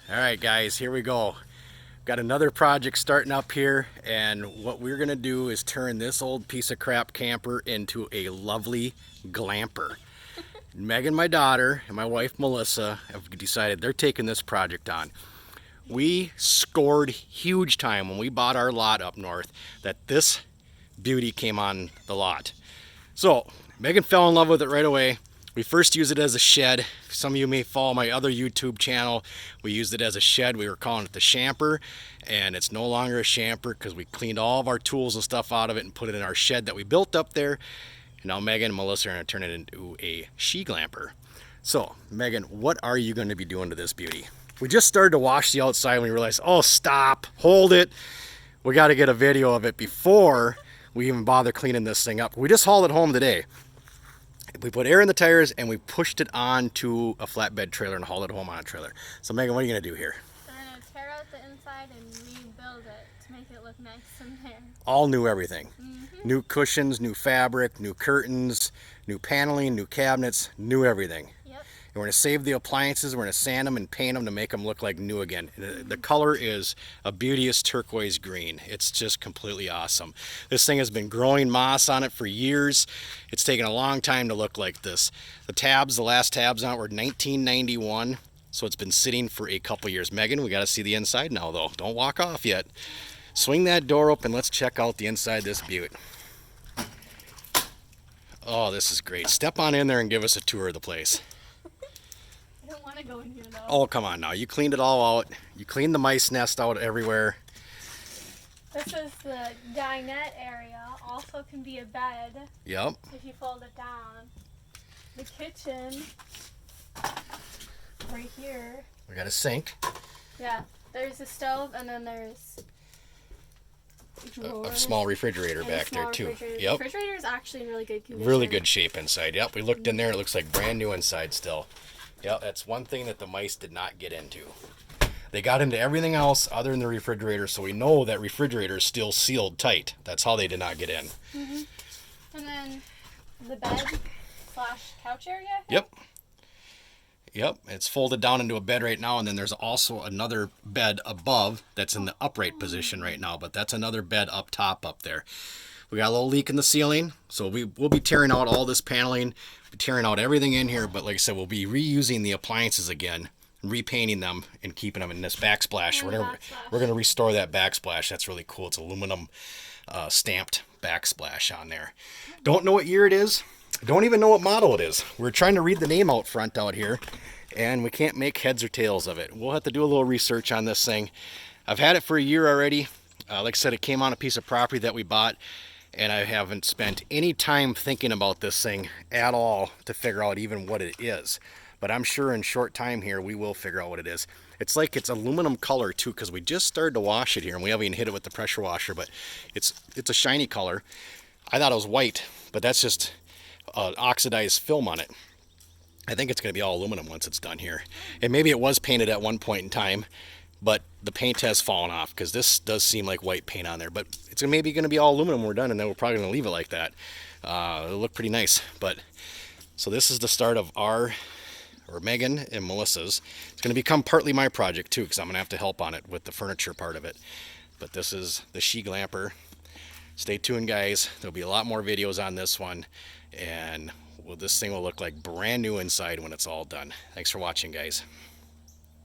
All right, guys, here we go. Got another project starting up here, and what we're gonna do is turn this old piece of crap camper into a lovely glamper. Megan, my daughter, and my wife Melissa have decided they're taking this project on. We scored huge time when we bought our lot up north that this beauty came on the lot. So Megan fell in love with it right away. We first used it as a shed. Some of you may follow my other YouTube channel. We used it as a shed. We were calling it the Shamper, and it's no longer a Shamper because we cleaned all of our tools and stuff out of it and put it in our shed that we built up there. And now Megan and Melissa are going to turn it into a she glamper. So Megan, what are you going to be doing to this beauty? We just started to wash the outside and we realized, oh, stop, hold it. We got to get a video of it before we even bother cleaning this thing up. We just hauled it home today. We put air in the tires and we pushed it onto a flatbed trailer and hauled it home on a trailer. So Megan, what are you going to do here? So we're going to tear out the inside and rebuild it to make it look nice in there. All new everything. Mm-hmm. New cushions, new fabric, new curtains, new paneling, new cabinets, new everything. Yep. And we're going to save the appliances, we're going to sand them and paint them to make them look like new again. The color is a beauteous turquoise green. It's just completely awesome. This thing has been growing moss on it for years. It's taken a long time to look like this. The last tabs on it were 1991, so it's been sitting for a couple years. Megan, we got to see the inside now though. Don't walk off yet. Swing that door open, let's check out the inside of this beaut. Oh, this is great. Step on in there and give us a tour of the place. I don't want to go in here though. Oh, come on now. You cleaned it all out. You cleaned the mice nest out everywhere. This is the dinette area. Also can be a bed Yep. if you fold it down. The kitchen right here. We got a sink, Yeah, there's a stove and then there's a drawers. small refrigerator And a back there small too. refrigerator. Yep. The refrigerator is actually in really good condition. Really good shape inside. Yep. We looked in there and it looks like brand new inside still. Yep. That's one thing that the mice did not get into. They got into everything else other than the refrigerator, so we know that refrigerator is still sealed tight. That's how they did not get in. Mm-hmm. And then the bed / couch area. Yep. Yep, it's folded down into a bed right now, and then there's also another bed above that's in the upright position right now, but that's another bed up top up there. We got a little leak in the ceiling, so we'll be tearing out all this paneling, tearing out everything in here, but like I said, we'll be reusing the appliances again, repainting them, and keeping them in this backsplash. We're gonna restore that backsplash. That's really cool. It's aluminum stamped backsplash on there. Don't know what year it is. Don't even know what model it is. We're trying to read the name out front out here, and we can't make heads or tails of it. We'll have to do a little research on this thing. I've had it for a year already. Like I said, it came on a piece of property that we bought, and I haven't spent any time thinking about this thing at all to figure out even what it is. But I'm sure in short time here we will figure out what it is. It's like it's aluminum color too, because we just started to wash it here, and we haven't even hit it with the pressure washer, but it's a shiny color. I thought it was white, but that's just oxidized film on it. I think it's going to be all aluminum once it's done here. And maybe it was painted at one point in time, but the paint has fallen off because this does seem like white paint on there. But it's maybe going to be all aluminum when we're done, and then we're probably going to leave it like that. It'll look pretty nice. But so this is the start of Megan and Melissa's. It's going to become partly my project too, because I'm going to have to help on it with the furniture part of it. But this is the she glamper. Stay tuned, guys. There'll be a lot more videos on this one, and this thing will look like brand new inside when it's all done. Thanks for watching, guys.